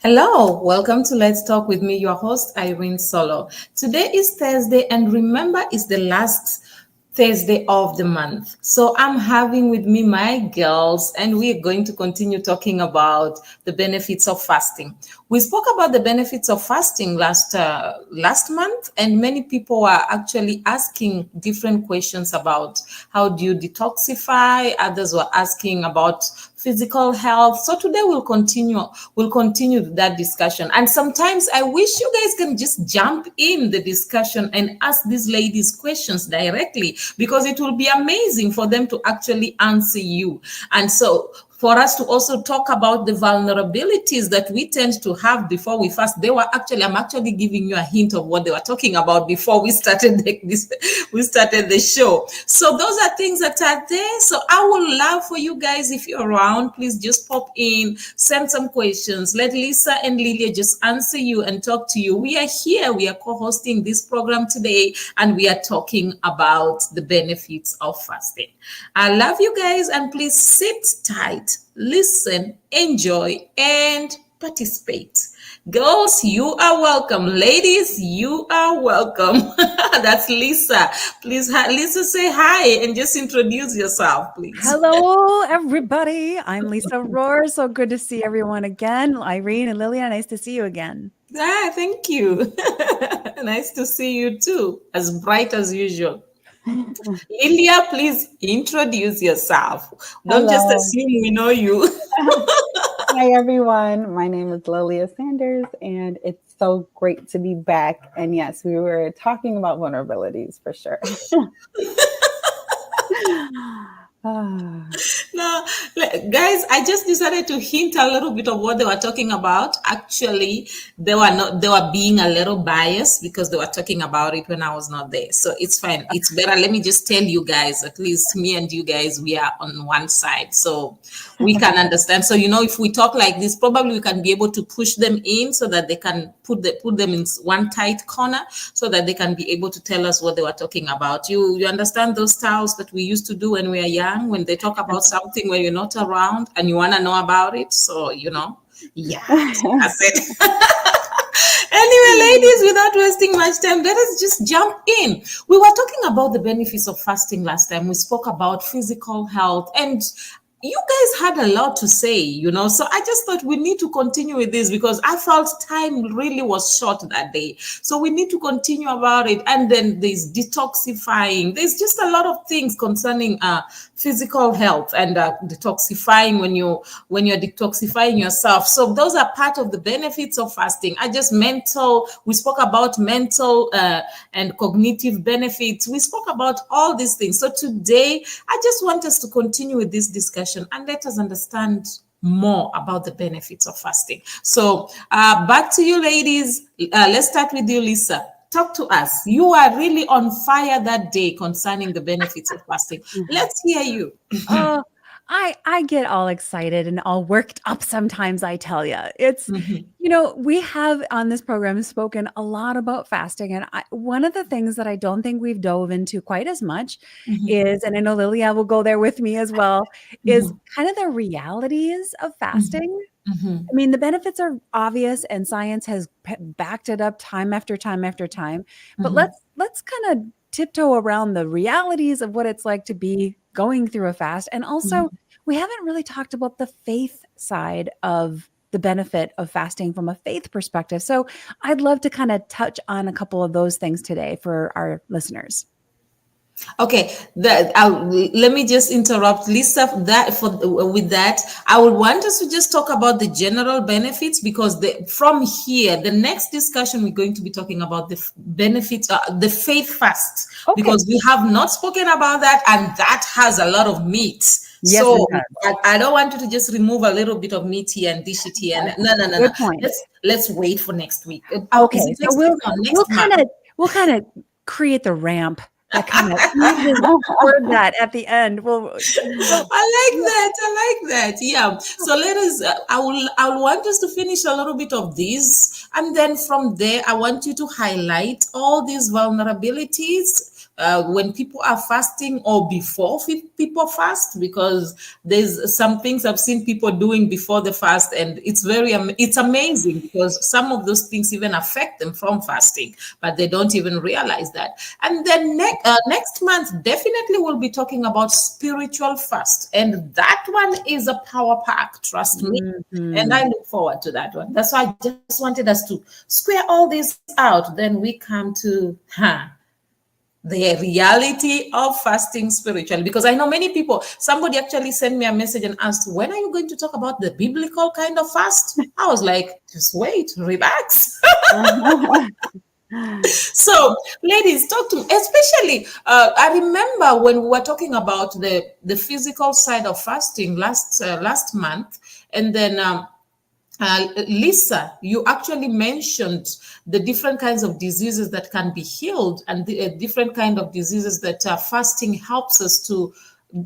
Hello, welcome to Let's Talk with me, your host, Irene Solo. Today is Thursday, and remember, it's the last Thursday of the month. So I'm having with me my girls, and we're going to continue talking about the benefits of fasting. We spoke about the benefits of fasting last month, and many people are actually asking different questions about how do you detoxify. Others were asking about physical health. So today we'll continue that discussion. And sometimes I wish you guys can just jump in the discussion and ask these ladies questions directly, because it will be amazing for them to actually answer you. And so for us to also talk about the vulnerabilities that we tend to have before we fast. I'm actually giving you a hint of what they were talking about before we started the show. So those are things that are there. So I would love for you guys, if you're around, please just pop in, send some questions. Let Lisa and Lilia just answer you and talk to you. We are here. We are co-hosting this program today, and we are talking about the benefits of fasting. I love you guys, and please sit tight, listen, enjoy, and participate. Girls, you are welcome. Ladies, you are welcome. That's Lisa. Please, Lisa, say hi and just introduce yourself, please. Hello, everybody. I'm Lisa Rohr. So good to see everyone again. Irene and Lilia, nice to see you again. Thank you. Nice to see you too, as bright as usual. Lilia, please introduce yourself. Don't just assume we know you. Hi, everyone. My name is Lilia Sanders, and it's so great to be back. And yes, we were talking about vulnerabilities for sure. No, guys, I just decided to hint a little bit of what they were talking about. Actually, they were being a little biased because they were talking about it when I was not there. So it's fine. It's better. Let me just tell you guys, at least me and you guys, we are on one side. So we can understand. So, if we talk like this, probably we can be able to push them in so that they can put them in one tight corner so that they can be able to tell us what they were talking about. You understand those styles that we used to do when we were young, when they talk about something when you're not around and you want to know about it. So, yeah, that's it. Anyway, ladies, without wasting much time, let us just jump in. We were talking about the benefits of fasting last time. We spoke about physical health, and you guys had a lot to say, so I just thought we need to continue with this because I felt time really was short that day. So we need to continue about it. And then there's detoxifying. There's just a lot of things concerning physical health and detoxifying when you're detoxifying yourself. So those are part of the benefits of fasting. We spoke about mental and cognitive benefits. We spoke about all these things. So today, I just want us to continue with this discussion and let us understand more about the benefits of fasting. So back to you, ladies. Let's start with you, Lisa. Talk to us. You are really on fire that day concerning the benefits of fasting. Let's hear you. I get all excited and all worked up sometimes, I tell you. It's, we have on this program spoken a lot about fasting. And one of the things that I don't think we've dove into quite as much is, and I know Lilia will go there with me as well, is kind of the realities of fasting. I mean, the benefits are obvious and science has backed it up time after time after time. But let's kind of tiptoe around the realities of what it's like to be going through a fast. And also, we haven't really talked about the faith side of the benefit of fasting from a faith perspective. So I'd love to kind of touch on a couple of those things today for our listeners. Okay, let me just interrupt, Lisa. With that, I would want us to just talk about the general benefits, because from here, the next discussion we're going to be talking about the benefits, the faith fast, because we have not spoken about that, and that has a lot of meat. Yes, so I don't want you to just remove a little bit of meat here and dish it here. No. Good point. Let's wait for next week. Okay, so we'll kind of create the ramp. That kind of word that at the end. Well, I like that. Yeah. So let us. I want us to finish a little bit of this, and then from there, I want you to highlight all these vulnerabilities when people are fasting or before people fast, because there's some things I've seen people doing before the fast, and it's amazing because some of those things even affect them from fasting, but they don't even realize that. And then next month, definitely we'll be talking about spiritual fast, and that one is a power pack, trust me. And I look forward to that one. That's why I just wanted us to square all this out. Then we come to the reality of fasting spiritually, because I know many people, somebody actually sent me a message and asked, when are you going to talk about the biblical kind of fast? I was like, just wait, relax. So ladies, talk to me, especially I remember when we were talking about the physical side of fasting last month, and then Lisa, you actually mentioned the different kinds of diseases that can be healed, and the different kind of diseases that fasting helps us to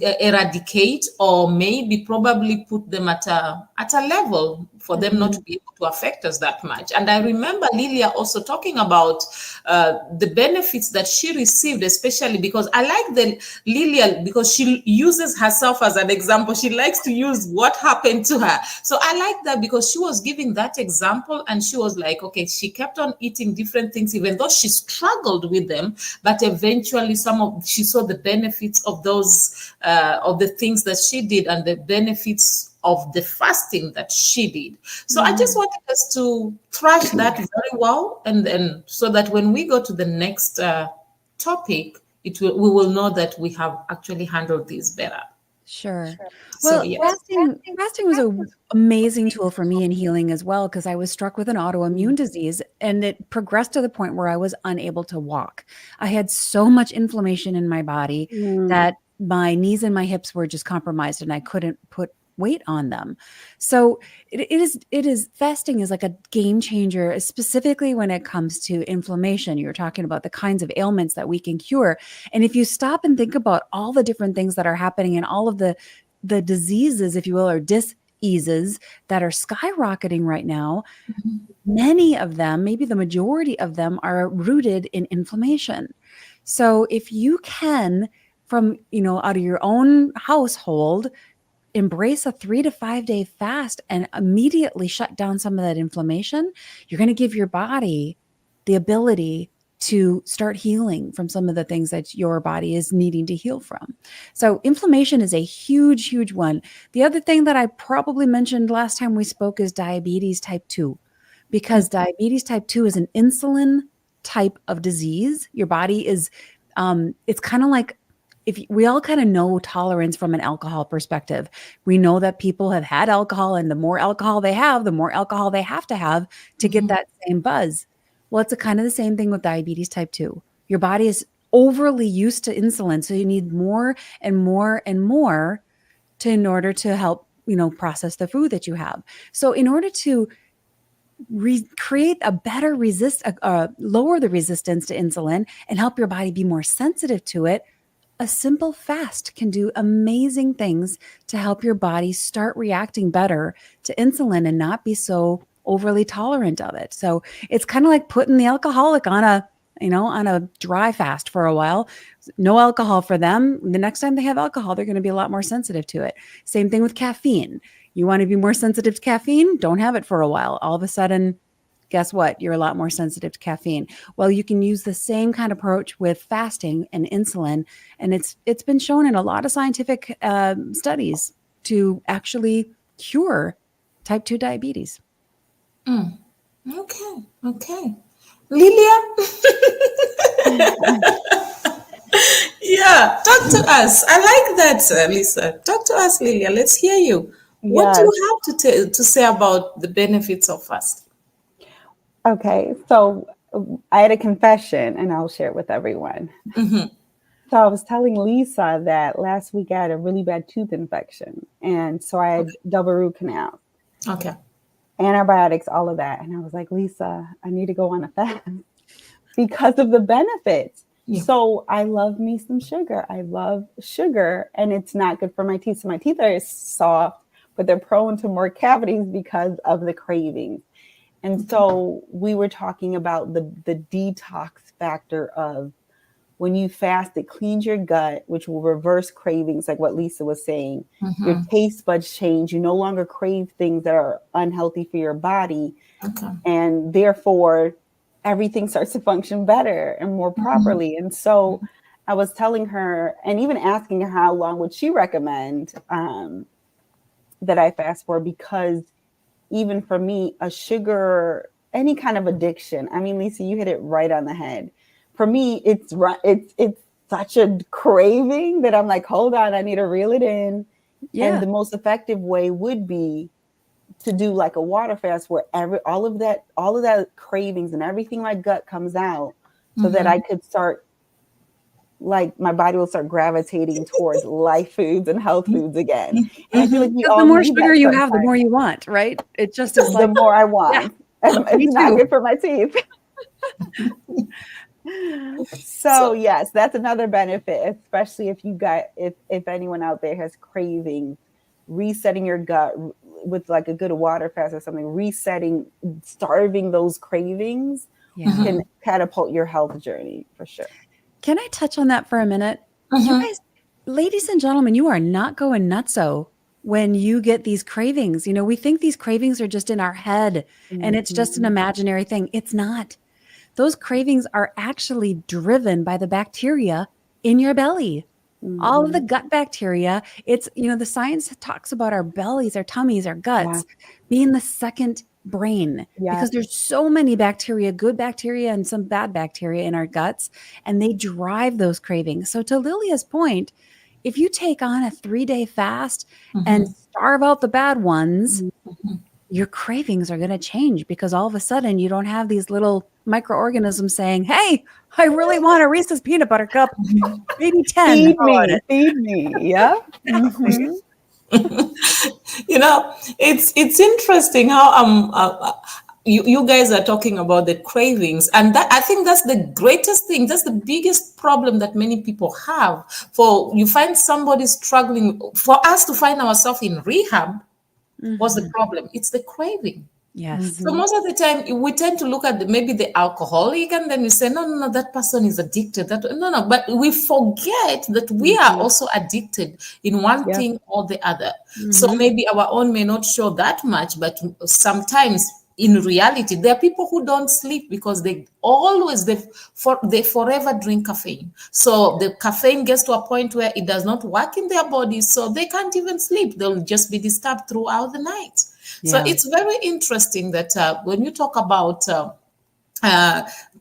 eradicate, or maybe probably put them at a level for them not to be able to affect us that much. And I remember Lilia also talking about the benefits that she received, especially because I like the Lilia because she uses herself as an example. She likes to use what happened to her. So I like that because she was giving that example, and she was like, okay, she kept on eating different things, even though she struggled with them, but eventually she saw the benefits of those of the things that she did, and the benefits of the fasting that she did. So I just wanted us to thrash that very well, and then so that when we go to the next topic, we will know that we have actually handled this better. Sure. So Well, yes. fasting was an amazing tool for me in healing as well, because I was struck with an autoimmune disease, and it progressed to the point where I was unable to walk. I had so much inflammation in my body that my knees and my hips were just compromised, and I couldn't put weight on them. So it is fasting is like a game changer, specifically when it comes to inflammation. You're talking about the kinds of ailments that we can cure. And if you stop and think about all the different things that are happening and all of the diseases, if you will, or diseases that are skyrocketing right now, many of them, maybe the majority of them, are rooted in inflammation. So if you can, from, out of your own household, embrace a 3 to 5 day fast and immediately shut down some of that inflammation, you're going to give your body the ability to start healing from some of the things that your body is needing to heal from. So inflammation is a huge, huge one. The other thing that I probably mentioned last time we spoke is diabetes type 2, because diabetes type 2 is an insulin type of disease. Your body is, it's kind of like, if we all kind of know tolerance from an alcohol perspective. We know that people have had alcohol, and the more alcohol they have, the more alcohol they have to get that same buzz. Well, it's kind of the same thing with diabetes type 2. Your body is overly used to insulin, so you need more and more and more in order to help, process the food that you have. So in order to create a better lower the resistance to insulin and help your body be more sensitive to it, a simple fast can do amazing things to help your body start reacting better to insulin and not be so overly tolerant of it. So it's kind of like putting the alcoholic on a dry fast for a while. No alcohol for them. The next time they have alcohol, they're going to be a lot more sensitive to it. Same thing with caffeine. You want to be more sensitive to caffeine? Don't have it for a while. All of a sudden, guess what? You're a lot more sensitive to caffeine. Well, you can use the same kind of approach with fasting and insulin. And it's been shown in a lot of scientific studies to actually cure type 2 diabetes. Okay. Lilia? Yeah, talk to us. I like that, Lisa. Talk to us, Lilia. Let's hear you. What do you have to say about the benefits of fasting? Okay, so I had a confession, and I'll share it with everyone. So I was telling Lisa that last week I had a really bad tooth infection, and so I had double root canal. Okay. Antibiotics, all of that. And I was like, Lisa, I need to go on a fast because of the benefits. Yeah. So I love me some sugar. I love sugar, and it's not good for my teeth. So my teeth are soft, but they're prone to more cavities because of the cravings. And so we were talking about the detox factor of when you fast, it cleans your gut, which will reverse cravings, like what Lisa was saying. Your taste buds change. You no longer crave things that are unhealthy for your body. Okay. And therefore, everything starts to function better and more properly. And so I was telling her, and even asking her how long would she recommend that I fast for, because even for me, a sugar, any kind of addiction, I mean, Lisa, you hit it right on the head. For me, it's such a craving that I'm like, hold on, I need to reel it in. Yeah. And the most effective way would be to do like a water fast where all of that cravings and everything my gut comes out, so that I could start, like, my body will start gravitating towards life foods and health foods again. And I feel like we all the more need sugar that you have, the sometimes. more you want, right? It just is The like, more I want. Yeah, It's not good for my teeth. So yes, that's another benefit, especially if if anyone out there has cravings, resetting your gut with like a good water fast or something, starving those cravings can catapult your health journey for sure. Can I touch on that for a minute? You guys, ladies and gentlemen, you are not going nutso when you get these cravings. You know, we think these cravings are just in our head and it's just an imaginary thing. It's not. Those cravings are actually driven by the bacteria in your belly. All of the gut bacteria. It's, you know, the science talks about our bellies, our tummies, our guts being the second brain, because there's so many bacteria, good bacteria and some bad bacteria in our guts, and they drive those cravings. So to Lilia's point, if you take on a 3-day fast and starve out the bad ones, your cravings are going to change, because all of a sudden you don't have these little microorganisms saying, hey, I really want a Reese's peanut butter cup, maybe 10. Feed me. Yeah. You know, it's interesting how you guys are talking about the cravings, and that, I think that's the greatest thing. That's the biggest problem that many people have. For you find somebody struggling, for us to find ourselves in rehab, what's the problem? It's the craving. Yes. So most of the time we tend to look at maybe the alcoholic, and then we say, no, that person is addicted. No, but we forget that we are also addicted in one thing or the other. So maybe our own may not show that much, but sometimes in reality, there are people who don't sleep because they forever drink caffeine. So the caffeine gets to a point where it does not work in their bodies, so they can't even sleep. They'll just be disturbed throughout the night. So it's very interesting that when you talk about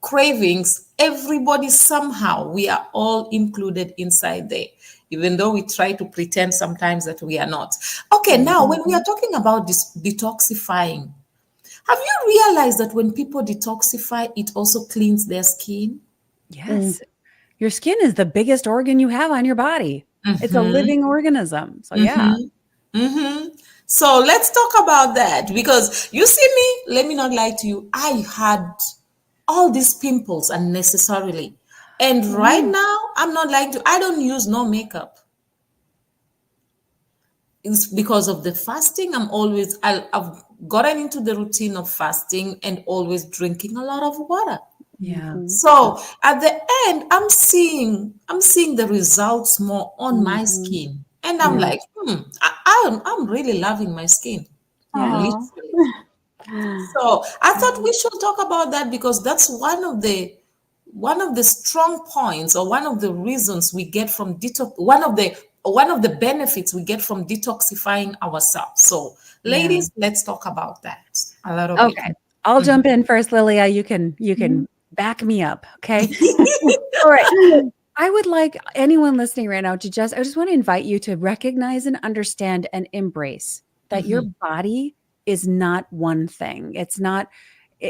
cravings, everybody somehow, we are all included inside there, even though we try to pretend sometimes that we are not. Okay, now when we are talking about this detoxifying, have you realized that when people detoxify, it also cleans their skin? Yes. Your skin is the biggest organ you have on your body. It's a living organism. So So let's talk about that, because you see me, let me not lie to you, I had all these pimples unnecessarily. And right now, I'm not lying to you, I don't use no makeup. It's because of the fasting. I've gotten into the routine of fasting and always drinking a lot of water. So at the end, I'm seeing the results more on my skin. And I'm like, I'm really loving my skin. Literally. So I thought we should talk about that, because that's one of the strong points, or one of the reasons we get from detox, one of the benefits we get from detoxifying ourselves. So ladies, let's talk about that a little bit. Okay. I'll jump in first, Lilia. You can back me up. Okay. All right. I would like anyone listening right now I just want to invite you to recognize and understand and embrace that your body is not one thing. It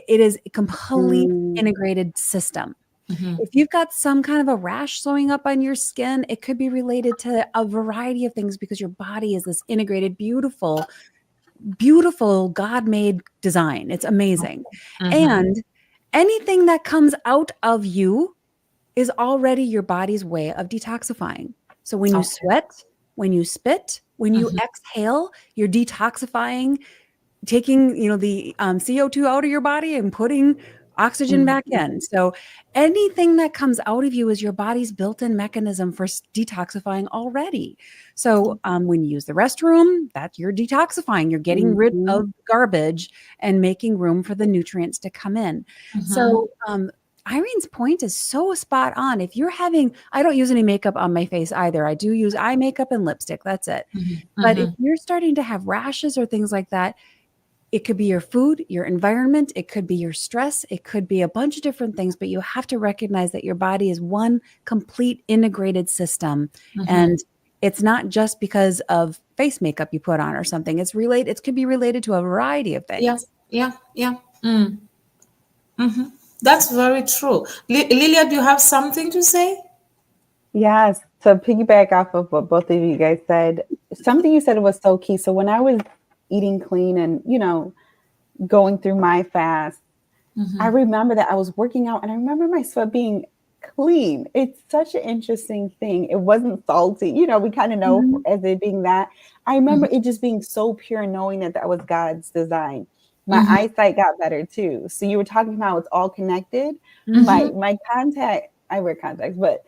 is a complete integrated system. If you've got some kind of a rash showing up on your skin, it could be related to a variety of things, because your body is this integrated, beautiful God-made design. It's amazing. And anything that comes out of you is already your body's way of detoxifying. So when you sweat, when you spit, when you exhale, you're detoxifying, taking, the CO2 out of your body and putting oxygen back in. So anything that comes out of you is your body's built-in mechanism for detoxifying already. So when you use the restroom, that's you're detoxifying. You're getting rid of garbage and making room for the nutrients to come in. So Irene's point is so spot on. If you're having, I don't use any makeup on my face either. I do use eye makeup and lipstick. That's it. But if you're starting to have rashes or things like that, it could be your food, your environment. It could be your stress. It could be a bunch of different things, but you have to recognize that your body is one complete integrated system. And it's not just because of face makeup you put on or something. It's related. It could be related to a variety of things. Yeah. That's very true. Lilia, do you have something to say? Yes. To piggyback off of what both of you guys said, something you said was so key. So when I was eating clean and, going through my fast, I remember that I was working out and I remember my sweat being clean. It's such an interesting thing. It wasn't salty. We kind of know as it being that. I remember it just being so pure, knowing that that was God's design. My eyesight got better too. So you were talking about it's all connected. My contact, I wear contacts, but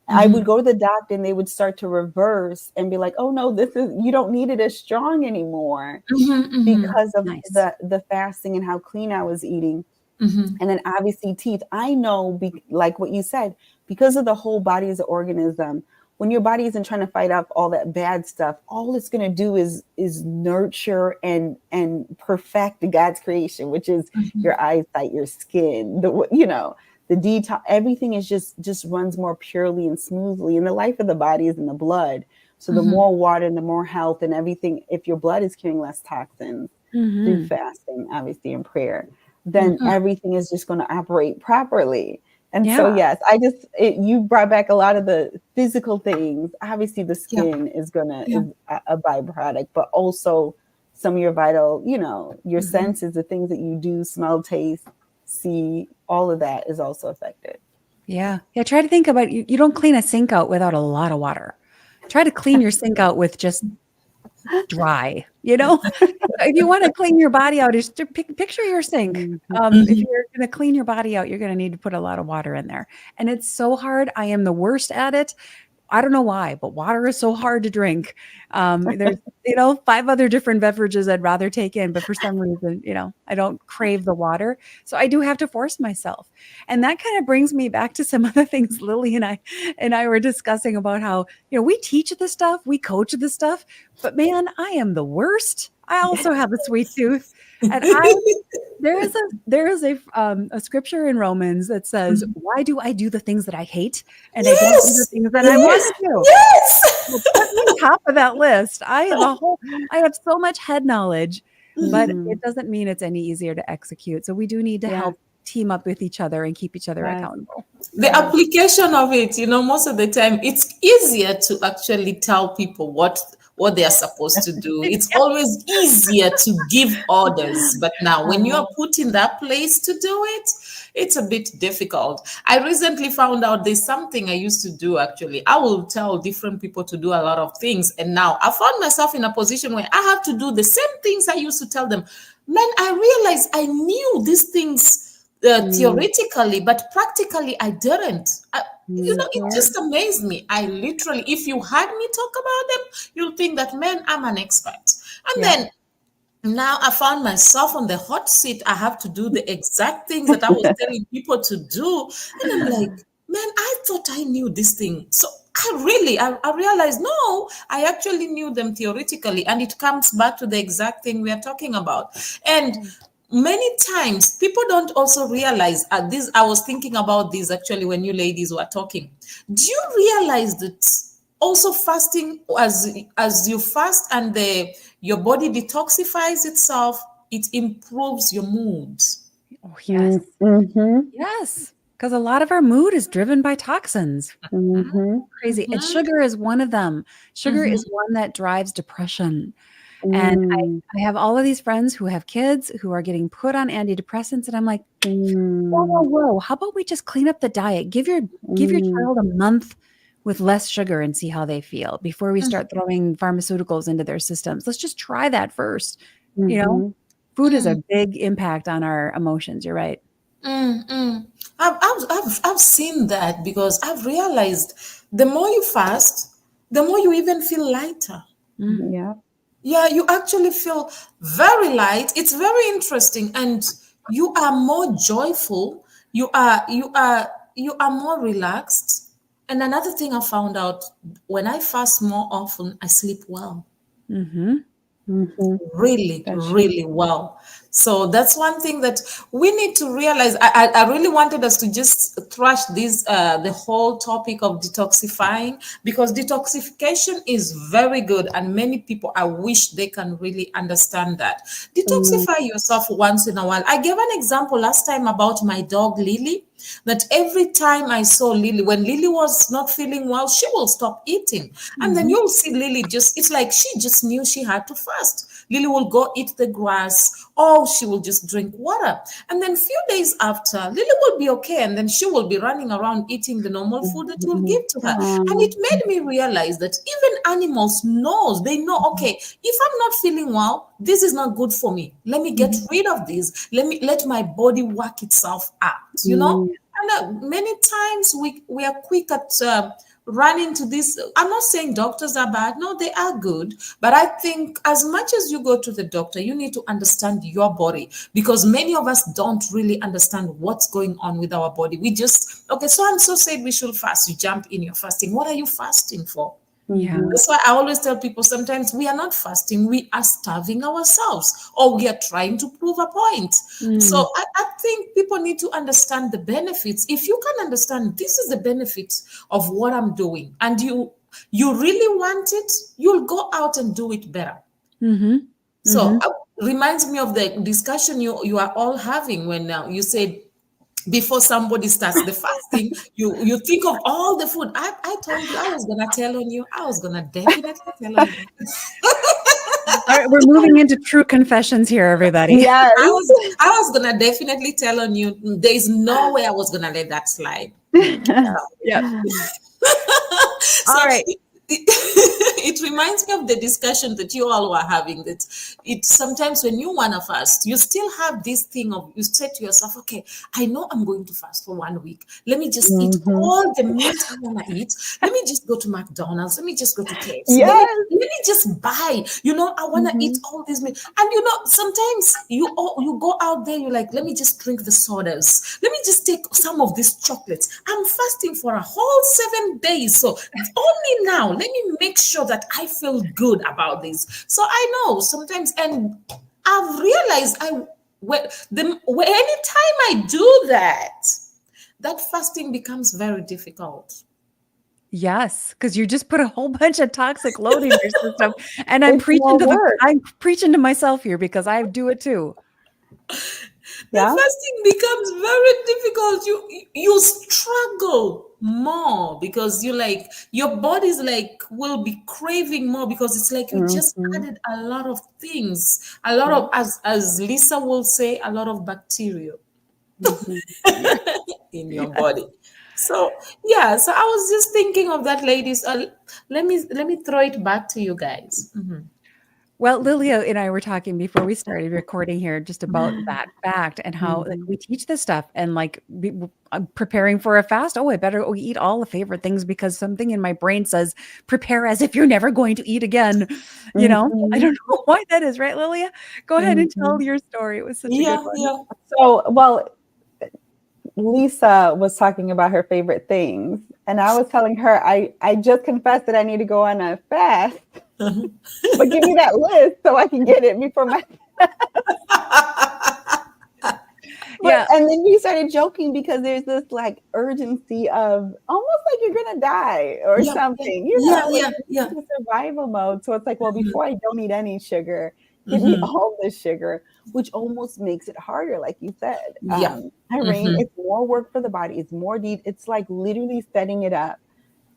I would go to the doctor and they would start to reverse and be like, oh no, you don't need it as strong anymore because of the fasting and how clean I was eating. And then obviously teeth. I know, like what you said, because of the whole body as an organism, when your body isn't trying to fight off all that bad stuff, all it's going to do is nurture and perfect God's creation, which is your eyesight, your skin, the detox, everything is just runs more purely and smoothly. And the life of the body is in the blood. So the more water and the more health and everything, if your blood is carrying less toxins through fasting, obviously in prayer, then everything is just going to operate properly. And so, yes, you brought back a lot of the physical things. Obviously the skin is a byproduct, but also some of your vital, your senses, the things that you do, smell, taste, see, all of that is also affected. Yeah. Try to think about you don't clean a sink out without a lot of water. Try to clean your sink out with just dry, if you want to clean your body out, just picture your sink. If you're going to clean your body out, you're going to need to put a lot of water in there. And it's so hard. I am the worst at it. I don't know why, but water is so hard to drink. There's, 5 other different beverages I'd rather take in, but for some reason, I don't crave the water. So I do have to force myself. And that kind of brings me back to some of the things Lily and I were discussing about how, we teach this stuff, we coach this stuff, but man, I am the worst. I also have a sweet tooth. And there is a scripture in Romans that says, why do I do the things that I hate? And I don't do the things that I want to do. Yes. Well, put me on top of that list. I have so much head knowledge, but it doesn't mean it's any easier to execute. So we do need to help team up with each other and keep each other accountable. The application of it, most of the time, it's easier to actually tell people what they are supposed to do. It's always easier to give orders. But now when you are put in that place to do it, it's a bit difficult. I recently found out there's something I used to do, actually. I will tell different people to do a lot of things. And now I found myself in a position where I have to do the same things I used to tell them. Man, I realized I knew these things theoretically, but practically I didn't. It just amazed me. I literally, if you had me talk about them, you'll think that, man, I'm an expert. And then now I found myself on the hot seat. I have to do the exact things that I was telling people to do. And I'm like, man, I thought I knew this thing. So I realized, no, I actually knew them theoretically. And it comes back to the exact thing we are talking about. And many times people don't also realize this. I was thinking about this actually when you ladies were talking. Do you realize that also fasting, as you fast and your body detoxifies itself, it improves your mood? Oh, yes. Yes. Because a lot of our mood is driven by toxins. Crazy. And sugar is one of them. Sugar is one that drives depression. And I have all of these friends who have kids who are getting put on antidepressants. And I'm like, whoa. How about we just clean up the diet? Give your child a month with less sugar and see how they feel before we start throwing pharmaceuticals into their systems. Let's just try that first. Food is a big impact on our emotions. You're right. Mm. I've seen that because I've realized the more you fast, the more you even feel lighter. Mm. Yeah. Yeah, you actually feel very light. It's very interesting, and you are more joyful. You are more relaxed. And another thing I found out, when I fast more often, I sleep well, Mm-hmm. Mm-hmm. really, That's true. really well. So that's one thing that we need to realize. I really wanted us to just thrash this the whole topic of detoxifying, because detoxification is very good, and many people, I wish they can really understand that. Mm-hmm. Detoxify yourself once in a while. I gave an example last time about my dog Lily, that every time I saw Lily, when Lily was not feeling well, she will stop eating. And then Mm-hmm. you'll see Lily just, it's like she just knew she had to fast. Lily will go eat the grass, or she will just drink water. And then few days after, Lily will be okay. And then she will be running around eating the normal food that you'll Mm-hmm. give to her. And it made me realize that even animals knows, they know, okay, if I'm not feeling well, this is not good for me. Let me get rid of this. Let my body work itself out, you know? Mm-hmm. And many times we are quick at running to this. I'm not saying doctors are bad. No, they are good. But I think as much as you go to the doctor, you need to understand your body, because many of us don't really understand what's going on with our body. We just, okay, so and so said we should fast. You jump in, you're fasting. What are you fasting for? Yeah. That's why I always tell people, sometimes we are not fasting, we are starving ourselves, or we are trying to prove a point. So Mm. I think people need to understand the benefits. If you can understand this is the benefits of what I'm doing, and you really want it, you'll go out and do it better. Mm-hmm. Mm-hmm. So reminds me of the discussion you are all having when you said, before somebody starts the fasting, you think of all the food. I told you I was gonna tell on you. I was gonna definitely tell on you. All right, we're moving into true confessions here, everybody. Yes. I was gonna definitely tell on you. There is no way I was gonna let that slide. Yep. So All right. it reminds me of the discussion that you all were having, that it sometimes when you want to fast, you still have this thing of, you say to yourself, okay, I know I'm going to fast for 1 week. Let me just eat Mm-hmm. all the meat I want to eat. Let me just go to McDonald's. Let me just go to KFC. Let me, Yes. let me just buy, I want to eat Mm-hmm. all these meat. And sometimes you go out there, you're like, let me just drink the sodas. Let me just take some of these chocolates. I'm fasting for a whole 7 days. So only now, let me make sure that I feel good about this. So I know sometimes, and I've realized anytime I do that, that fasting becomes very difficult. Yes, because you just put a whole bunch of toxic load in your system. And I'm It's more work. I'm preaching to myself here because I do it too. The Yeah. fasting becomes very difficult. You struggle more, because your body's like will be craving more, because it's like you just Mm-hmm. added a lot of things, a lot Yeah. of, as Lisa will say, a lot of bacteria Mm-hmm. Yeah. in your Yes. body. So yeah, so I was just thinking of that, ladies. Let me throw it back to you guys. Mhm. Well, Lilia and I were talking before we started recording here just about that fact and how like Mm-hmm. we teach this stuff and like I'm preparing for a fast. Oh, I better eat all the favorite things because something in my brain says prepare as if you're never going to eat again. You know, I Mm-hmm. don't know why that is, right, Lilia? Go ahead and Mm-hmm. tell your story. It was such a good Yeah, one. yeah. So, well, Lisa was talking about her favorite things, and I was telling her I just confessed that I need to go on a fast, but give me that list so I can get it before my. But Yeah. and then you started joking because there's this like urgency of almost like you're gonna die or Yeah, something, yeah, like yeah, you're yeah. in survival mode. So it's like, well, Mhm, before I don't eat any sugar, give me mhm. all the sugar, which almost makes it harder, like you said. Yeah. Irene, Mhm, it's more work for the body. It's more deep. It's like literally setting it up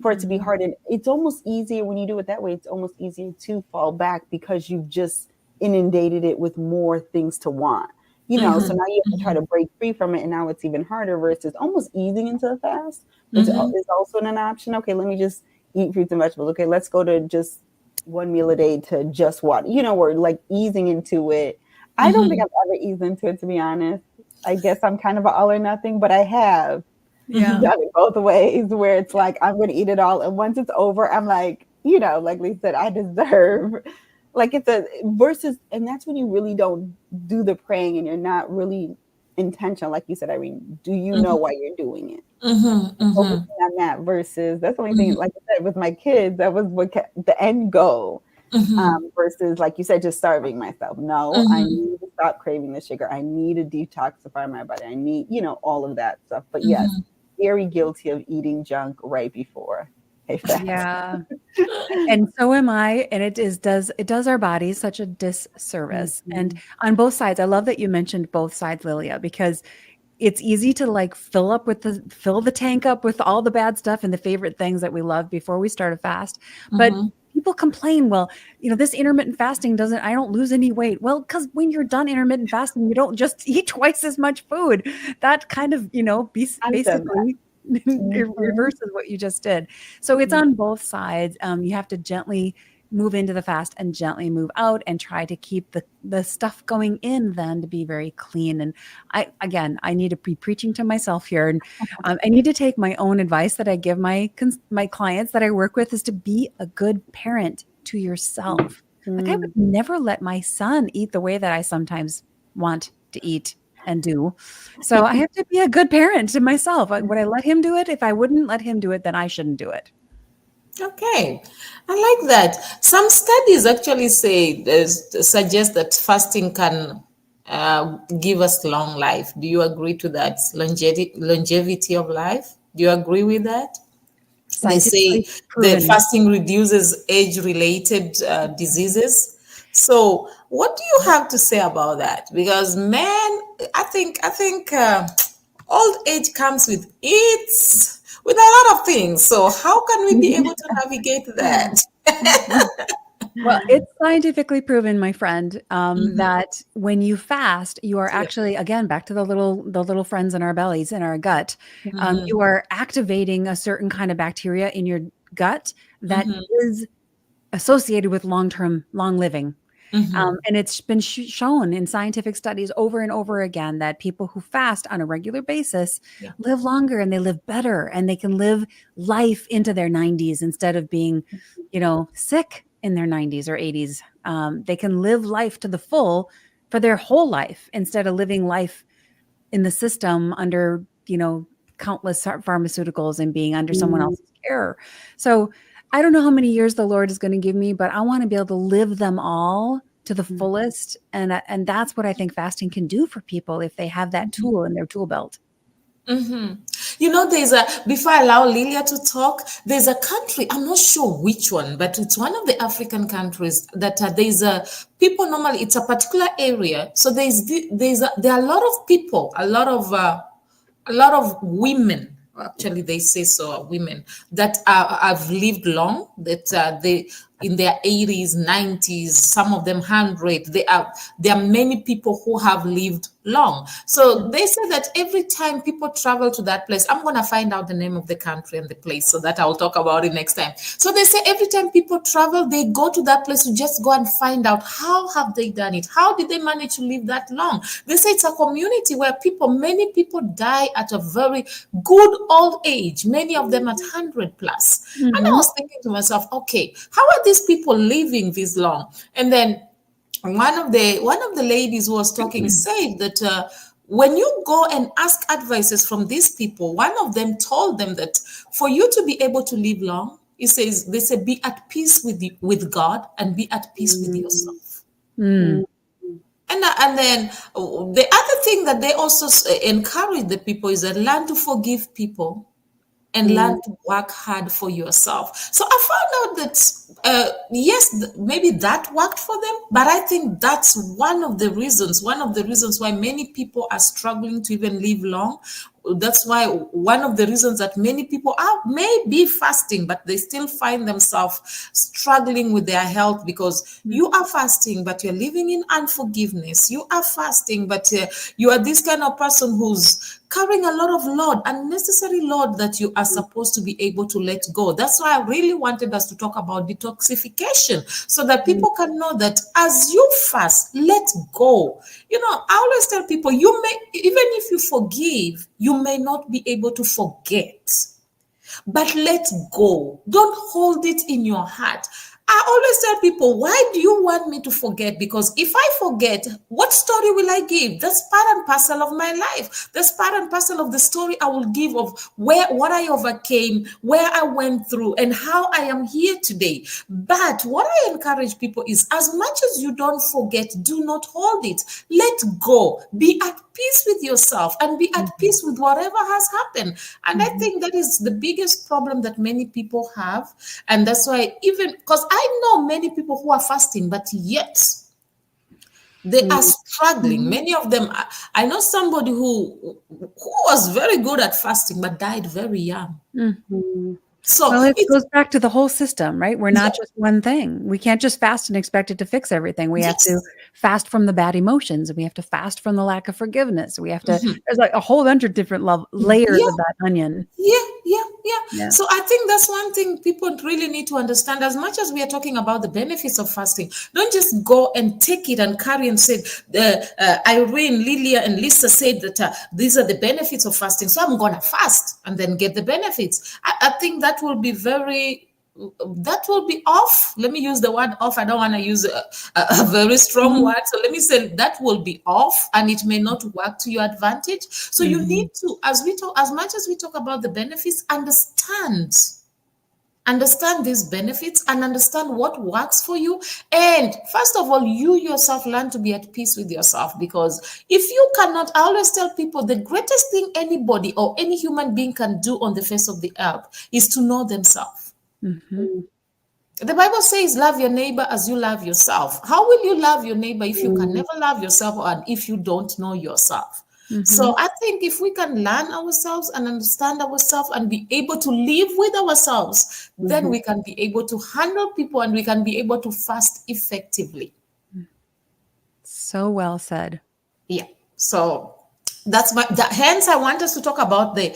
for it to be mhm, hard. And it's almost easier when you do it that way. It's almost easier to fall back because you've just inundated it with more things to want. So mhm, now you have to try mhm, to break free from it, and now it's even harder versus almost easing into the fast, which mhm, is also an option. Okay, let me just eat fruits and vegetables. Okay, let's go to just one meal a day to just water. We're like easing into it. I don't think mhm. I've ever eased into it, to be honest. I guess I'm kind of an all or nothing, but I have Yeah. done it both ways where it's like, I'm going to eat it all. And once it's over, I'm like, like Lisa said, I deserve, like it's a versus, and that's when you really don't do the praying and you're not really intentional. Like you said, Irene, do you know why you're doing it? Focusing on that versus that's the only thing, like I said, with my kids, that was what the end goal. Versus, like you said, just starving myself. No, I need to stop craving the sugar. I need to detoxify my body. I need, all of that stuff. But yes, very guilty of eating junk right before a fast. Yeah. And so am I. And it does our bodies such a disservice. And on both sides, I love that you mentioned both sides, Lilia, because it's easy to like fill the tank up with all the bad stuff and the favorite things that we love before we start a fast. But people complain, well, this intermittent fasting I don't lose any weight. Well, because when you're done intermittent fasting, you don't just eat twice as much food. That kind of, basically it reverses what you just did. So it's on both sides. You have to gently move into the fast and gently move out and try to keep the stuff going in then to be very clean. And I need to be preaching to myself here. And I need to take my own advice that I give my clients that I work with is to be a good parent to yourself. Like I would never let my son eat the way that I sometimes want to eat and do. So I have to be a good parent to myself. Would I let him do it? If I wouldn't let him do it, then I shouldn't do it. Okay, I like that. Some studies actually suggest that fasting can give us long life. Do you agree to that? Longevity of life. Do you agree with that? They say that fasting reduces age-related diseases. So, what do you have to say about that? Because, man, I think old age comes with a lot of things. So how can we be able to navigate that? Well, it's scientifically proven, my friend, that when you fast, you are actually, again, back to the little friends in our bellies, in our gut, you are activating a certain kind of bacteria in your gut that is associated with long living. And it's been shown in scientific studies over and over again that people who fast on a regular basis live longer and they live better and they can live life into their 90s instead of being, sick in their 90s or 80s. They can live life to the full for their whole life instead of living life in the system under, countless pharmaceuticals and being under someone else's care. So I don't know how many years the Lord is going to give me, but I want to be able to live them all to the fullest. And that's what I think fasting can do for people if they have that tool in their tool belt. Before I allow Lilia to talk, there's a country, I'm not sure which one, but it's one of the African countries that people normally, it's a particular area. So there are a lot of people, a lot of women, actually they say so, women that have lived long, that they in their 80s, 90s, some of them 100. There are many people who have lived long. So they say that every time people travel to that place, I'm going to find out the name of the country and the place so that I'll talk about it next time. So they say every time people travel, they go to that place to just go and find out how have they done it? How did they manage to live that long? They say it's a community where many people die at a very good old age, many of them at 100 plus. And I was thinking to myself, okay, how are these people living this long? And then one of the ladies who was talking said that when you go and ask advices from these people, one of them told them that for you to be able to live long, they say be at peace with God and be at peace with yourself. And then the other thing that they also encourage the people is that learn to forgive people and learn to work hard for yourself. So I found out that, yes, maybe that worked for them, but I think that's one of the reasons why many people are struggling to even live long. That's why one of the reasons that many people may be fasting, but they still find themselves struggling with their health because you are fasting, but you're living in unforgiveness. You are fasting, but you are this kind of person who's carrying a lot of load, unnecessary load that you are supposed to be able to let go. That's why I really wanted us to talk about detoxification, so that people can know that as you fast, let go. I always tell people, you may, even if you forgive, you may not be able to forget. But let go. Don't hold it in your heart. I always tell people, why do you want me to forget? Because if I forget, what story will I give? That's part and parcel of my life. That's part and parcel of the story I will give of what I overcame, where I went through, and how I am here today. But what I encourage people is, as much as you don't forget, do not hold it. Let go. Be at peace with yourself and be at peace with whatever has happened. And I think that is the biggest problem that many people have. And that's why, even because I know many people who are fasting, but yet they are struggling. Many of them, I know somebody who was very good at fasting, but died very young. So well, it goes back to the whole system, right? We're not just one thing. We can't just fast and expect it to fix everything. We have to fast from the bad emotions. We have to fast from the lack of forgiveness. We have to, there's like a whole bunch of different layers of that onion. Yeah. So I think that's one thing people really need to understand. As much as we are talking about the benefits of fasting, don't just go and take it and carry and say, Irene, Lilia, and Lisa said that these are the benefits of fasting, so I'm going to fast and then get the benefits. I think that will be off. Let me use the word off. I don't want to use a very strong word. So let me say that will be off, and it may not work to your advantage. So you need to, as much as we talk about the benefits, understand these benefits and understand what works for you. And first of all, you yourself learn to be at peace with yourself, because if you cannot, I always tell people, the greatest thing anybody or any human being can do on the face of the earth is to know themselves. The Bible says, love your neighbor as you love yourself. How will you love your neighbor if you can never love yourself, and if you don't know yourself? So I think if we can learn ourselves and understand ourselves and be able to live with ourselves, then we can be able to handle people and we can be able to fast effectively. So well said. Yeah. So hence I want us to talk about the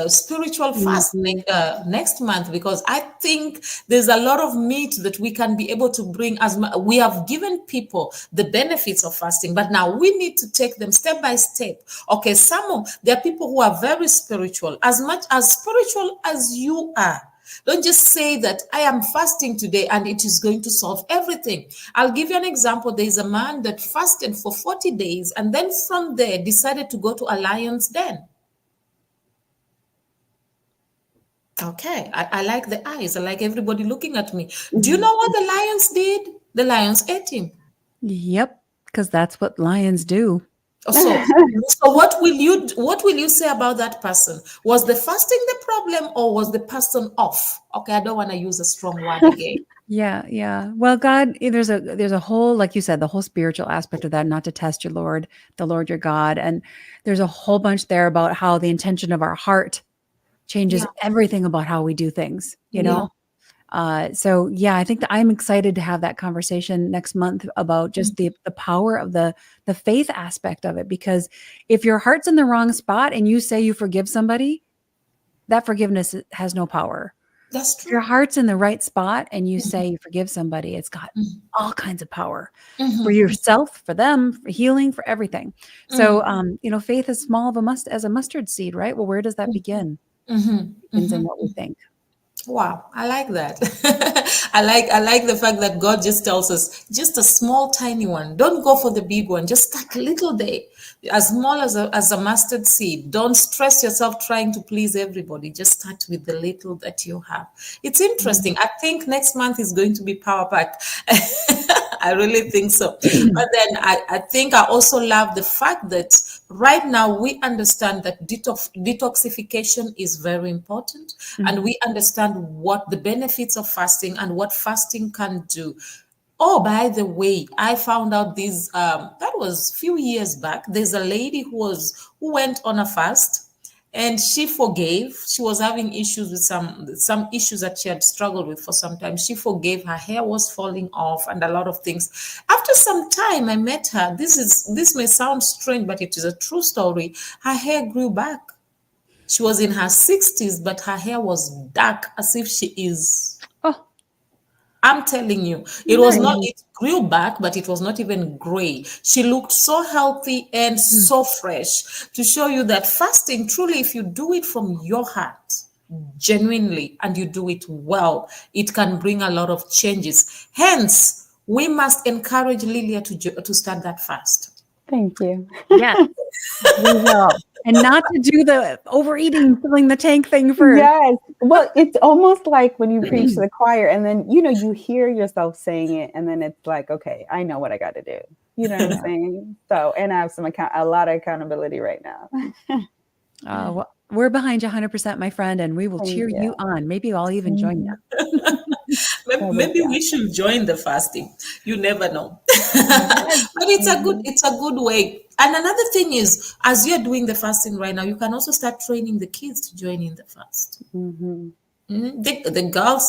spiritual fast next month, because I think there's a lot of meat that we can be able to bring. We have given people the benefits of fasting, but now we need to take them step by step. Okay, there are people who are very spiritual, as much as spiritual as you are. Don't just say that I am fasting today and it is going to solve everything. I'll give you an example. There is a man that fasted for 40 days and then from there decided to go to a lion's den. Okay, I like the eyes. I like everybody looking at me. Do you know what the lions did? The lions ate him. Yep, because that's what lions do. So what will you say about that person? Was the fasting the problem, or was the person off? Okay, I don't want to use a strong word again. Yeah. Well, God, there's a whole, like you said, the whole spiritual aspect of that, not to test the Lord your God. And there's a whole bunch there about how the intention of our heart changes everything about how we do things, you know? So yeah, I think that I'm excited to have that conversation next month about just the power of the faith aspect of it, because if your heart's in the wrong spot and you say you forgive somebody, that forgiveness has no power. That's true. If your heart's in the right spot and you say you forgive somebody, it's got all kinds of power for yourself, for them, for healing, for everything. So, faith is small as a mustard seed, right? Well, where does that begin? It begins in what we think. Wow, I like that. I like the fact that God just tells us just a small, tiny one. Don't go for the big one. Just start little day, as small as a mustard seed. Don't stress yourself trying to please everybody. Just start with the little that you have. It's interesting. I think next month is going to be power packed. I really think so. But then I think I also love the fact that right now we understand that detoxification is very important, and we understand what the benefits of fasting and what fasting can do. Oh, by the way, I found out that was a few years back. There's a lady who went on a fast, and she forgave. She was having issues with some issues that she had struggled with for some time. She forgave. Her hair was falling off and a lot of things. After some time, I met her. This may sound strange, but it is a true story. Her hair grew back. She was in her 60s, but her hair was dark as if she is. Oh, I'm telling you, it was not, it grew back, but it was not even gray. She looked so healthy and so fresh, to show you that fasting, truly, if you do it from your heart, genuinely, and you do it well, it can bring a lot of changes. Hence, we must encourage Lilia to start that fast. Thank you. yes, we will. And not to do the overeating, filling the tank thing first. Yes. Well, it's almost like when you preach to the choir and then, you hear yourself saying it and then it's like, okay, I know what I got to do. You know what I'm saying? So, and I have a lot of accountability right now. Well, we're behind you 100%, my friend, and we will cheer you on. Maybe I'll even join you. Maybe we should join the fasting. You never know. But it's a good way. And another thing is, as you're doing the fasting right now, you can also start training the kids to join in the fast. The girls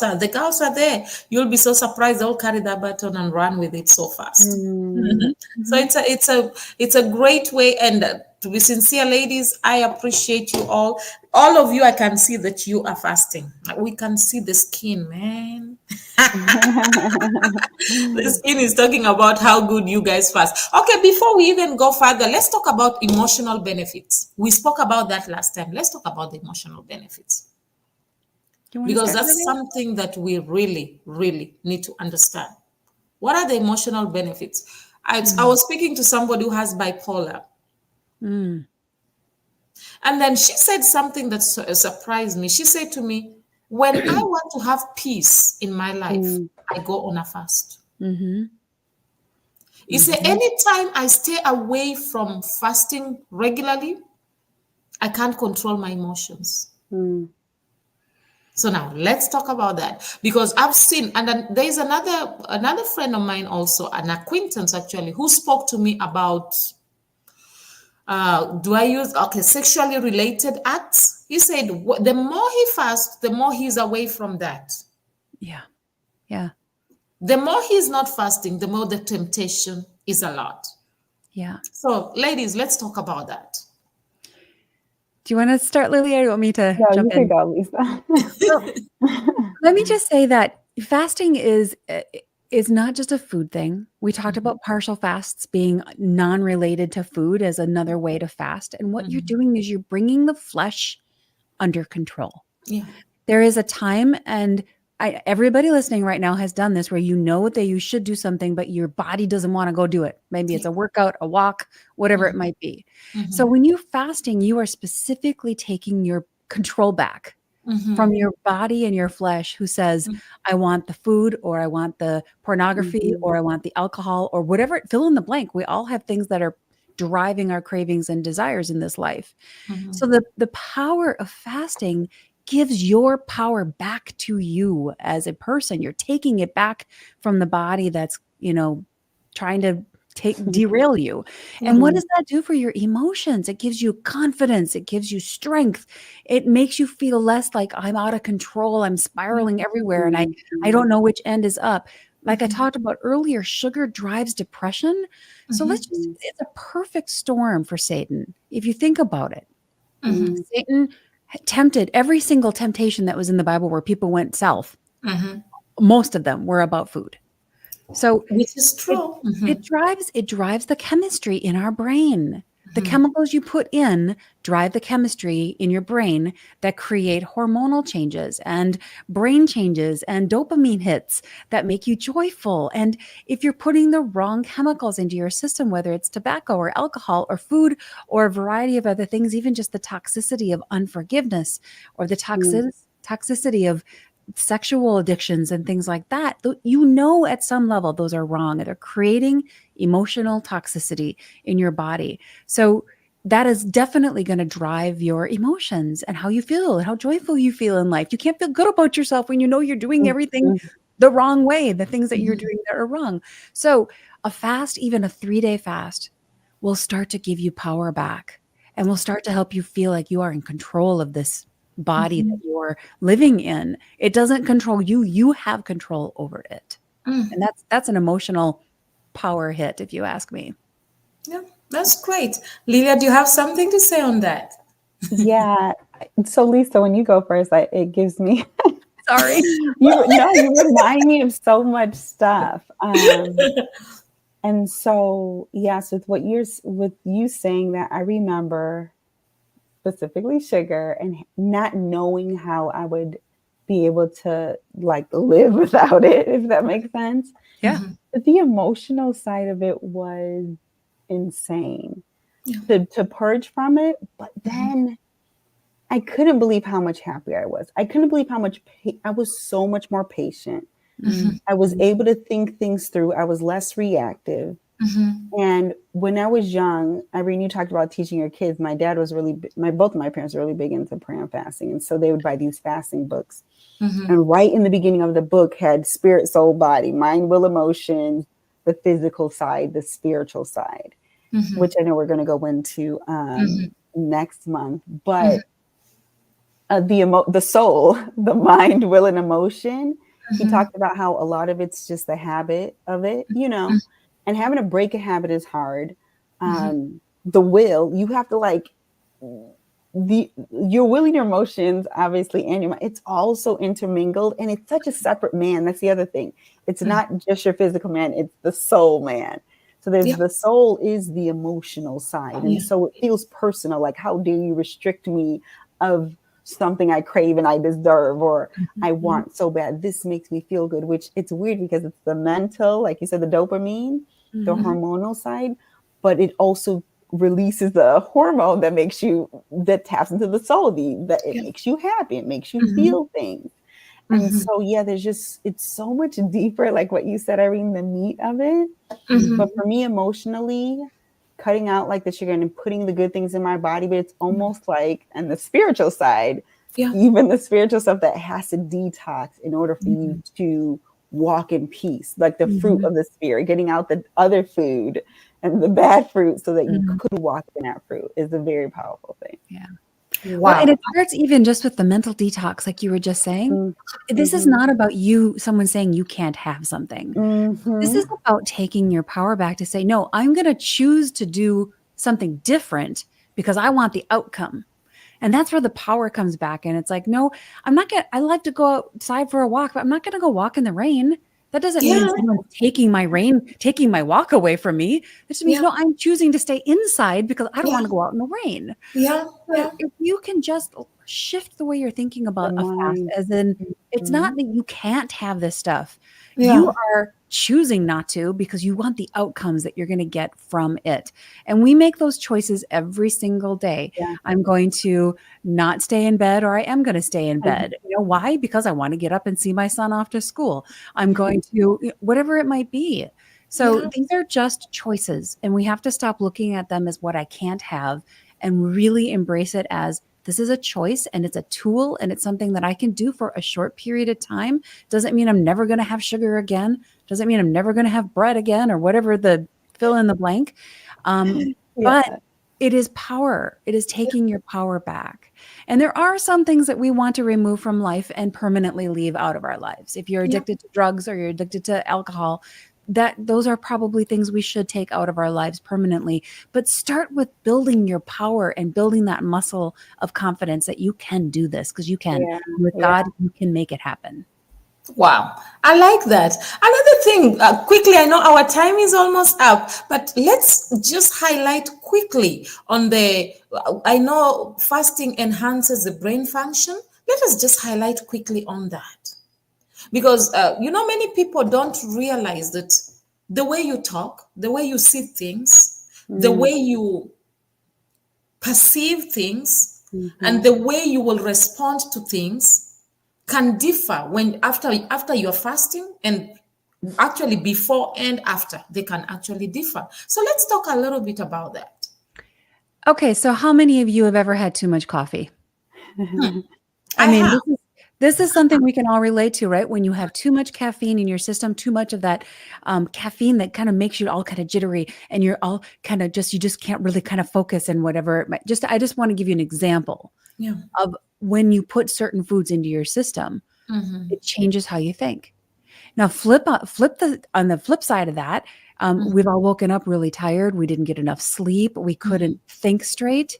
are there. You'll be so surprised. They'll carry that baton and run with it so fast. So it's a great way. And to be sincere, ladies, I appreciate you all. All of you, I can see that you are fasting. We can see the skin, man. The skin is talking about how good you guys fast. Okay, before we even go further, let's talk about emotional benefits. We spoke about that last time. Let's talk about the emotional benefits. Because that's something that we really, really need to understand. What are the emotional benefits? I was speaking to somebody who has bipolar. And then she said something that surprised me. She said to me, when I want to have peace in my life, I go on a fast. You say, anytime I stay away from fasting regularly, I can't control my emotions. So now let's talk about that, because I've seen, and then there's another friend of mine also, an acquaintance actually, who spoke to me about sexually related acts. He said the more he fasts, the more he's away from that. Yeah. The more he's not fasting, the more the temptation is a lot. Yeah. So ladies, let's talk about that. Do you want to start, Lilia, or do you want me to jump in? You can go, Lisa. Let me just say that fasting is not just a food thing. We talked about partial fasts being non-related to food as another way to fast. And what you're doing is you're bringing the flesh under control. Yeah. There is a time, and everybody listening right now has done this, where you know that you should do something, but your body doesn't want to go do it. Maybe it's a workout, a walk, whatever it might be. So when you're fasting, you are specifically taking your control back from your body and your flesh, who says, I want the food, or I want the pornography, or I want the alcohol, or whatever, fill in the blank. We all have things that are driving our cravings and desires in this life. So the power of fasting gives your power back to you as a person. You're taking it back from the body that's, trying to derail you. And what does that do for your emotions? It gives you confidence. It gives you strength. It makes you feel less like I'm out of control. I'm spiraling everywhere and I don't know which end is up. Like I talked about earlier, sugar drives depression. So it's a perfect storm for Satan, if you think about it. Satan tempted every single temptation that was in the Bible where people went south. Most of them were about food. So which is true. It drives the chemistry in our brain. The chemicals you put in drive the chemistry in your brain that create hormonal changes and brain changes and dopamine hits that make you joyful. And if you're putting the wrong chemicals into your system, whether it's tobacco or alcohol or food or a variety of other things, even just the toxicity of unforgiveness or the toxicity of sexual addictions and things like that, at some level those are wrong. They're creating emotional toxicity in your body. So that is definitely going to drive your emotions and how you feel and how joyful you feel in life. You can't feel good about yourself when you know you're doing everything the wrong way, the things that you're doing that are wrong. So a fast, even a 3-day fast, will start to give you power back. and will start to help you feel like you are in control of this body that you're living in. It doesn't control you. You have control over it. And that's an emotional power hit, if you ask me. Yeah, that's great. Lilia, do you have something to say on that? Yeah. So Lisa, when you go first, it gives me Sorry. you remind me of so much stuff. And so yes, with you saying that, I remember specifically sugar and not knowing how I would be able to like live without it, if that makes sense. Yeah. But the emotional side of it was insane to purge from it. But then I couldn't believe how much happier I was. I couldn't believe how much I was so much more patient. I was able to think things through. I was less reactive. And when I was young, Irene, you talked about teaching your kids. My dad was both of my parents were really big into prayer and fasting. And so they would buy these fasting books. And right in the beginning of the book had spirit, soul, body, mind, will, emotion, the physical side, the spiritual side, which I know we're going to go into next month. But the soul, the mind, will, and emotion, he talked about how a lot of it's just the habit of it, and having to break a habit is hard. The will, you have to like your will and your emotions, obviously, and your mind, it's also intermingled, and it's such a separate man. That's the other thing. It's not just your physical man, it's the soul man. So there's the soul is the emotional side. And so it feels personal. Like, how dare you restrict me of something I crave and I deserve, or I want so bad. This makes me feel good, which it's weird because it's the mental, like you said, the dopamine, the hormonal side, but it also releases the hormone that taps into the soul, that it makes you happy. It makes you feel things. And so, it's so much deeper, like what you said, Irene, the meat of it. But for me, emotionally, cutting out like the sugar and putting the good things in my body, but it's almost like, and the spiritual side, even the spiritual stuff that has to detox in order for you to walk in peace, like the fruit of the spirit, getting out the other food and the bad fruit so that you could walk in that fruit is a very powerful thing. Yeah. Wow. Well, and it starts even just with the mental detox, like you were just saying. This is not about someone saying you can't have something. This is about taking your power back to say, no, I'm going to choose to do something different because I want the outcome. And that's where the power comes back. And it's like, no, I like to go outside for a walk, but I'm not going to go walk in the rain. That doesn't mean someone's taking my walk away from me. It just means, no, I'm choosing to stay inside because I don't want to go out in the rain. If you can just shift the way you're thinking about a fast, as in, it's not that you can't have this stuff. You are choosing not to because you want the outcomes that you're going to get from it. And we make those choices every single day. I'm going to not stay in bed, or I am going to stay in bed. You know why? Because I want to get up and see my son off to school. I'm going to, whatever it might be. So these are just choices, and we have to stop looking at them as what I can't have and really embrace it as this is a choice, and it's a tool, and it's something that I can do for a short period of time. Doesn't mean I'm never going to have sugar again. Doesn't mean I'm never going to have bread again, or whatever the fill in the blank. But it is power. It is taking your power back. And there are some things that we want to remove from life and permanently leave out of our lives. If you're addicted to drugs or you're addicted to alcohol, those are probably things we should take out of our lives permanently. But start with building your power and building that muscle of confidence that you can do this, because you can. With God, you can make it happen. Wow, I like that. Another thing, quickly, I know our time is almost up, but let's just highlight quickly on I know fasting enhances the brain function. Let us just highlight quickly on that. Because, many people don't realize that the way you talk, the way you see things, the way you perceive things, and the way you will respond to things can differ when after you're fasting, and actually before and after they can actually differ. So let's talk a little bit about that. Okay, so how many of you have ever had too much coffee? This is something we can all relate to, right? When you have too much caffeine in your system, too much of that caffeine that kind of makes you all kind of jittery, and you're all kind of you just can't really kind of focus and whatever. I just want to give you an example of when you put certain foods into your system, it changes how you think. Now, on the flip side of that, we've all woken up really tired. We didn't get enough sleep. We couldn't think straight.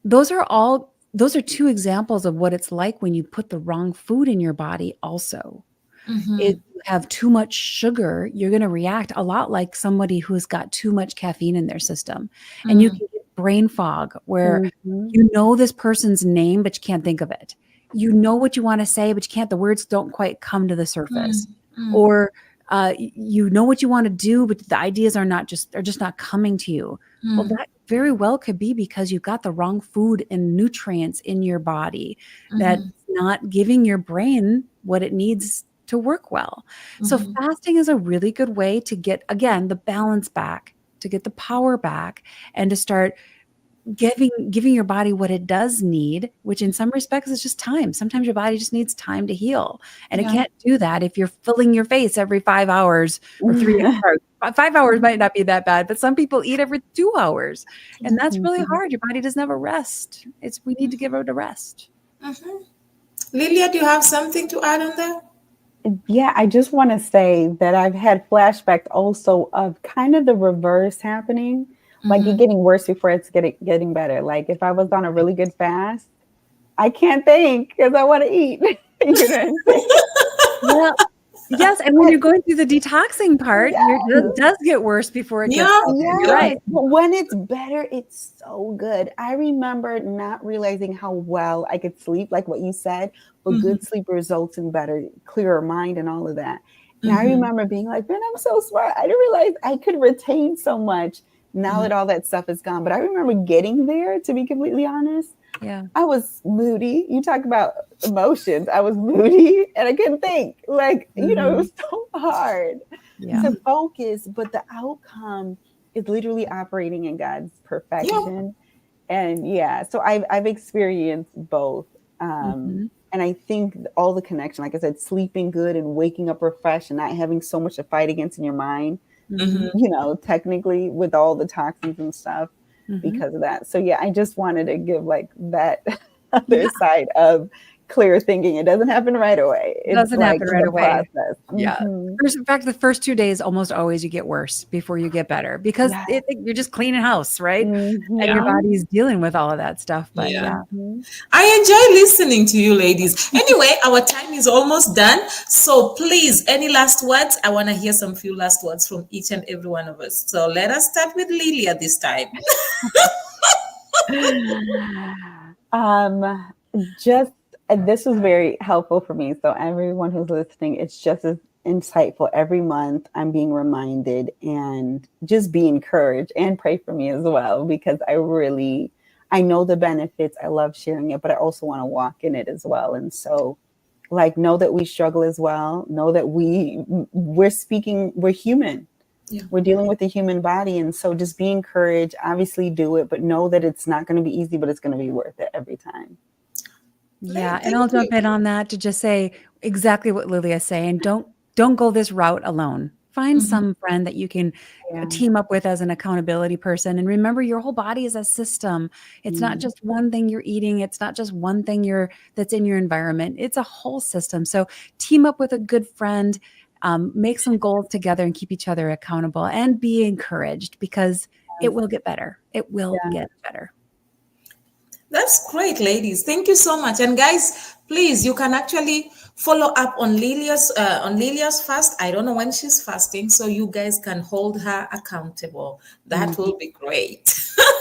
Those are two examples of what it's like when you put the wrong food in your body also. If you have too much sugar, you're going to react a lot like somebody who's got too much caffeine in their system. And you can get brain fog where you know this person's name, but you can't think of it. You know what you want to say, but you can't, the words don't quite come to the surface. Or you know what you want to do, but the ideas they're just not coming to you. Well, that very well could be because you've got the wrong food and nutrients in your body that's not giving your brain what it needs to work well. So fasting is a really good way to get, again, the balance back, to get the power back, and to start giving your body what it does need, which in some respects is just time. Sometimes your body just needs time to heal. And it can't do that if you're filling your face every 5 hours or 3 hours. 5 hours might not be that bad, but some people eat every 2 hours. And that's really hard. Your body doesn't have a rest. We need to give it a rest. Lilia, do you have something to add on that? Yeah, I just want to say that I've had flashbacks also of kind of the reverse happening. Like it getting worse before it's getting better. Like if I was on a really good fast, I can't think because I want to eat. You know what I'm saying? Well, yes, and when you're going through the detoxing part, it does get worse before it gets better. Yeah. Right. But when it's better, it's so good. I remember not realizing how well I could sleep, like what you said, but good sleep results in better, clearer mind and all of that. And I remember being like, man, I'm so smart. I didn't realize I could retain so much now that all that stuff is gone. But I remember getting there, to be completely honest. Yeah. I was moody. You talk about emotions. I was moody and I couldn't think. Like, you know, it was so hard to focus, but the outcome is literally operating in God's perfection. And so I've experienced both. And I think all the connection, like I said, sleeping good and waking up refreshed and not having so much to fight against in your mind, you know, technically with all the toxins and stuff because of that. So yeah, I just wanted to give like that other side of clear thinking. It doesn't happen right away. It doesn't happen right away. Process. Yeah. In fact, the first 2 days almost always you get worse before you get better because you're just cleaning house, right? And your body's dealing with all of that stuff. But I enjoy listening to you ladies. Anyway, our time is almost done. So please, any last words? I want to hear some few last words from each and every one of us. So let us start with Lilia this time. This was very helpful for me. So everyone who's listening, it's just as insightful. Every month I'm being reminded and just be encouraged and pray for me as well, because I know the benefits. I love sharing it, but I also want to walk in it as well. And so like, know that we struggle as well. Know that we're human. Yeah. We're dealing with the human body. And so just be encouraged, obviously do it, but know that it's not going to be easy, but it's going to be worth it every time. Yeah. And I'll jump in on that to just say exactly what Lilia is saying. Don't go this route alone. Find some friend that you can team up with as an accountability person. And remember, your whole body is a system. It's not just one thing you're eating. It's not just one thing that's in your environment. It's a whole system. So team up with a good friend, make some goals together and keep each other accountable and be encouraged because it will get better. It will get better. That's great, ladies. Thank you so much. And guys, please, you can actually follow up on Lilia's fast. I don't know when she's fasting, so you guys can hold her accountable. That will be great.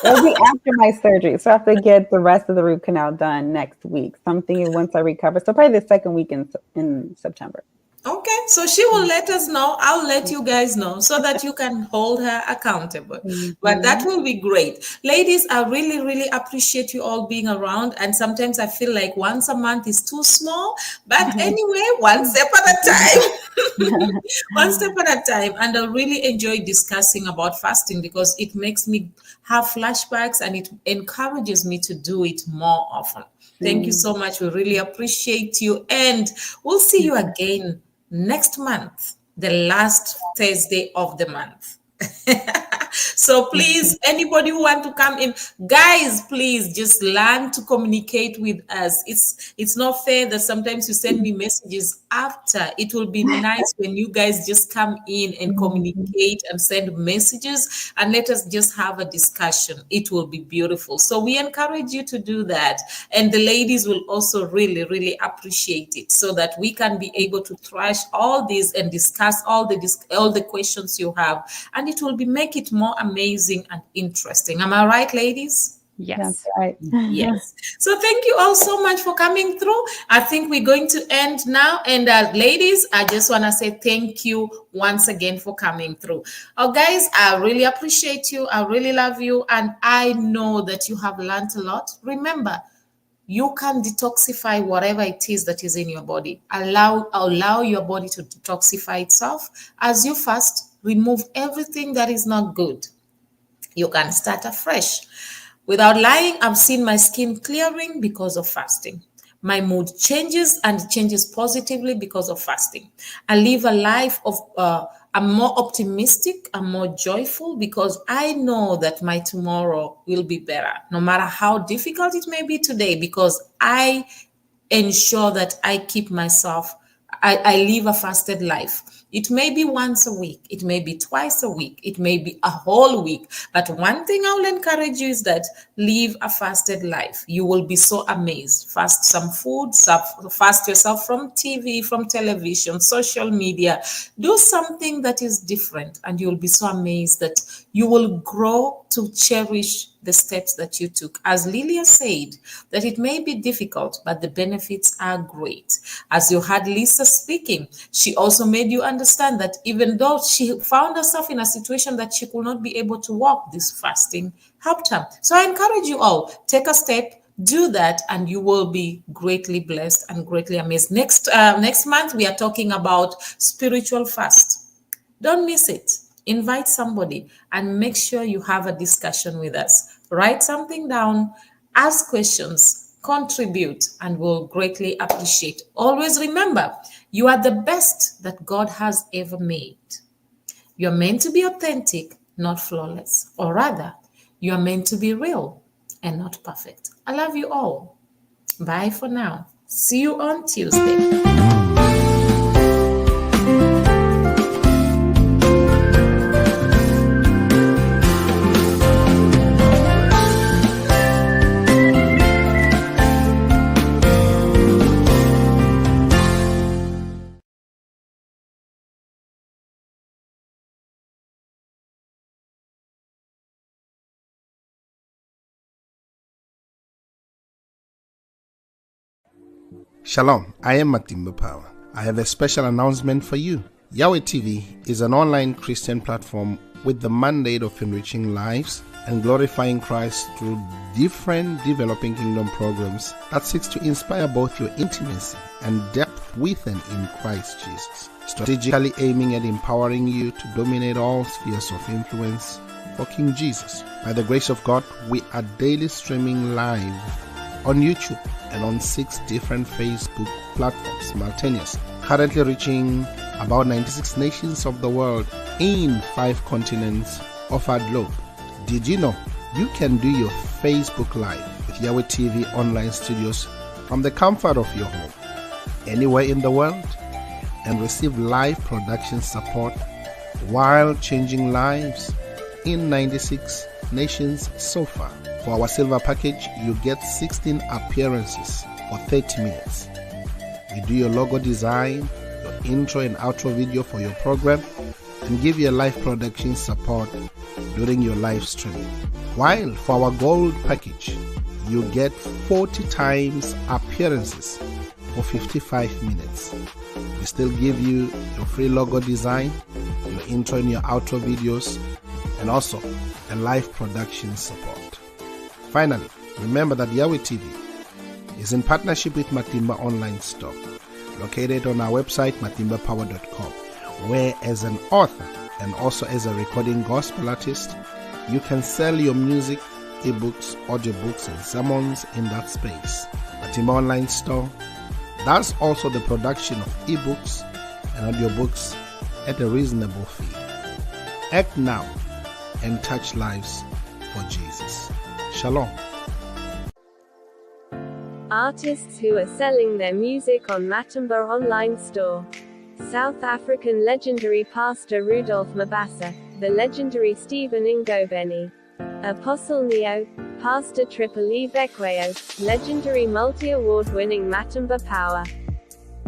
It'll be after my surgery, so I have to get the rest of the root canal done next week. Something once I recover. So probably the second week in September. Okay, so she will let us know. I'll let you guys know so that you can hold her accountable. But that will be great. Ladies, I really, really appreciate you all being around. And sometimes I feel like once a month is too small. But anyway, one step at a time. One step at a time. And I really enjoy discussing about fasting because it makes me have flashbacks and it encourages me to do it more often. Thank you so much. We really appreciate you. And we'll see you again next month, the last Thursday of the month. So please, anybody who want to come in, guys, please just learn to communicate with us. It's not fair that sometimes you send me messages after. It will be nice when you guys just come in and communicate and send messages and let us just have a discussion. It will be beautiful. So we encourage you to do that. And the ladies will also really, really appreciate it, so that we can be able to thrash all this and discuss all the questions you have, and it will make it more amazing and interesting. Am I right, ladies? Yes. That's right. Yes. So thank you all so much for coming through. I think we're going to end now. And ladies, I just want to say thank you once again for coming through. Oh, guys, I really appreciate you. I really love you. And I know that you have learned a lot. Remember, you can detoxify whatever it is that is in your body. Allow your body to detoxify itself. As you fast, remove everything that is not good. You can start afresh. Without lying, I've seen my skin clearing because of fasting. My mood changes, and it changes positively because of fasting. I live a life of, I'm more optimistic, I'm more joyful, because I know that my tomorrow will be better, no matter how difficult it may be today, because I ensure that I keep myself, I live a fasted life. It may be once a week, it may be twice a week, it may be a whole week. But one thing I will encourage you is that live a fasted life. You will be so amazed. Fast some food, fast yourself from TV, from television, social media. Do something that is different, and you'll be so amazed that you will grow to cherish the steps that you took. As Lillia said, that it may be difficult, but the benefits are great. As you heard Lisa speaking, she also made you understand that even though she found herself in a situation that she could not be able to walk, this fasting helped her. So I encourage you all, take a step, do that, and you will be greatly blessed and greatly amazed. Next month, we are talking about spiritual fast. Don't miss it. Invite somebody and make sure you have a discussion with us. Write something down, ask questions, contribute, and we'll greatly appreciate. Always remember, you are the best that God has ever made. You're meant to be authentic, not flawless. Or rather, you are meant to be real and not perfect. I love you all. Bye for now. See you on Tuesday. Shalom, I am Matimba Power. I have a special announcement for you. Yahweh TV is an online Christian platform with the mandate of enriching lives and glorifying Christ through different developing kingdom programs that seeks to inspire both your intimacy and depth with and in Christ Jesus, strategically aiming at empowering you to dominate all spheres of influence for King Jesus. By the grace of God, we are daily streaming live on YouTube and on 6 different Facebook platforms simultaneously, currently reaching about 96 nations of the world in 5 continents of our globe. Did you know you can do your Facebook Live with Yahweh TV online studios from the comfort of your home, anywhere in the world, and receive live production support while changing lives in 96 nations so far? For our silver package, you get 16 appearances for 30 minutes. We do your logo design, your intro and outro video for your program, and give you live production support during your live streaming. While for our gold package, you get 40 times appearances for 55 minutes. We still give you your free logo design, your intro and your outro videos, and also a live production support. Finally, remember that Yahweh TV is in partnership with Matimba Online Store, located on our website, matimbapower.com, where as an author and also as a recording gospel artist, you can sell your music, ebooks, audiobooks, and sermons in that space. Matimba Online Store does also the production of ebooks and audiobooks at a reasonable fee. Act now and touch lives for Jesus. Shalom. Artists who are selling their music on Matimba Online Store. South African legendary pastor Rudolph Mabasa, the legendary Stephen Ngobeni, Apostle Neo, Pastor Triple E Bekweyo, legendary multi-award-winning Matimba Power,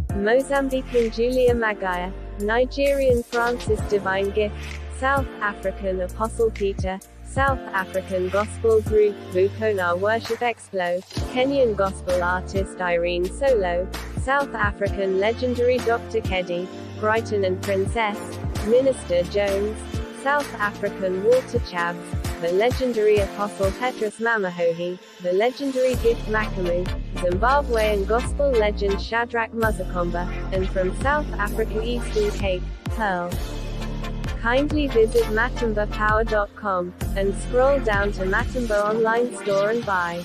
Mozambican Julia Magaya, Nigerian Francis Divine Gift, South African Apostle Peter, South African Gospel Group Bukona Worship Explo, Kenyan Gospel Artist Irene Solo, South African legendary Dr. Keddy, Brighton and Princess, Minister Jones, South African Walter Chabs, the legendary Apostle Petrus Mamahohi, the legendary Gift Makamu, Zimbabwean gospel legend Shadrach Muzakomba, and from South Africa Eastern Cape, Pearl. Kindly visit matimbapower.com, and scroll down to Matimba Online Store and buy.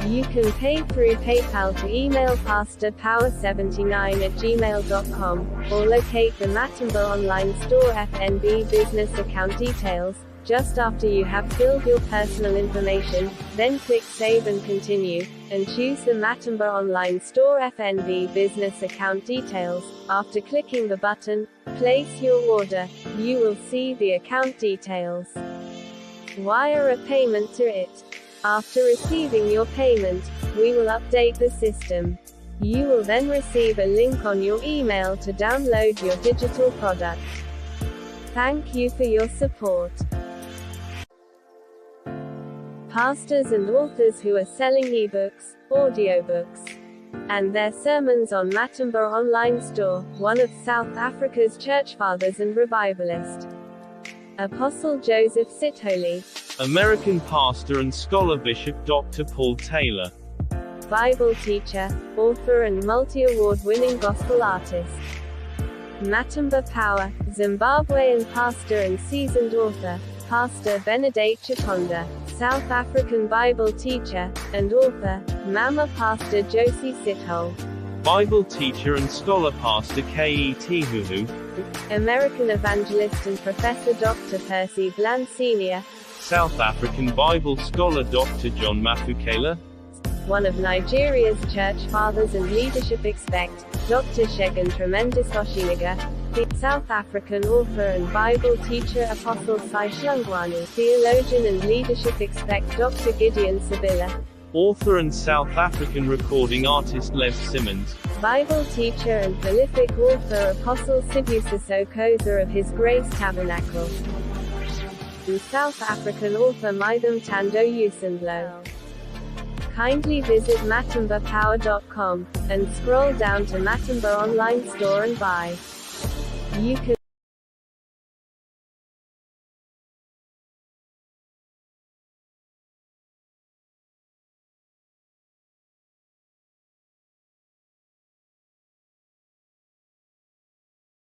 You can pay through PayPal to email pastorpower79@gmail.com, or locate the Matimba Online Store FNB business account details, just after you have filled your personal information, then click Save and Continue, and choose the Matimba Online Store FNB business account details. After clicking the button, Place Your Order, you will see the account details. Wire a payment to it. After receiving your payment, we will update the system. You will then receive a link on your email to download your digital product. Thank you for your support. Pastors and authors who are selling ebooks, audiobooks, and their sermons on Matimba Online Store, one of South Africa's church fathers and revivalist, Apostle Joseph Sitholy, American pastor and scholar Bishop Dr. Paul Taylor, Bible teacher, author and multi-award-winning gospel artist, Matimba Power, Zimbabwean pastor and seasoned author, Pastor Benedict Chikonda, South African Bible teacher, and author, Mama Pastor Josie Sithole, Bible teacher and scholar Pastor K.E.T. Huhu, American evangelist and professor Dr. Percy Bland Sr., South African Bible scholar Dr. John Mafukela, one of Nigeria's church fathers and leadership expect, Dr. Shegun Tremendous Oshiniga, the South African author and Bible teacher Apostle Sai Shlungwani, theologian and leadership expect Dr. Gideon Sabila, author and South African recording artist Lev Simmons, Bible teacher and prolific author Apostle Sibusiso Koza of His Grace Tabernacle, and South African author Mitham Tando Usendlo. Kindly visit matimbapower.com, and scroll down to Matimba Online Store and buy. You can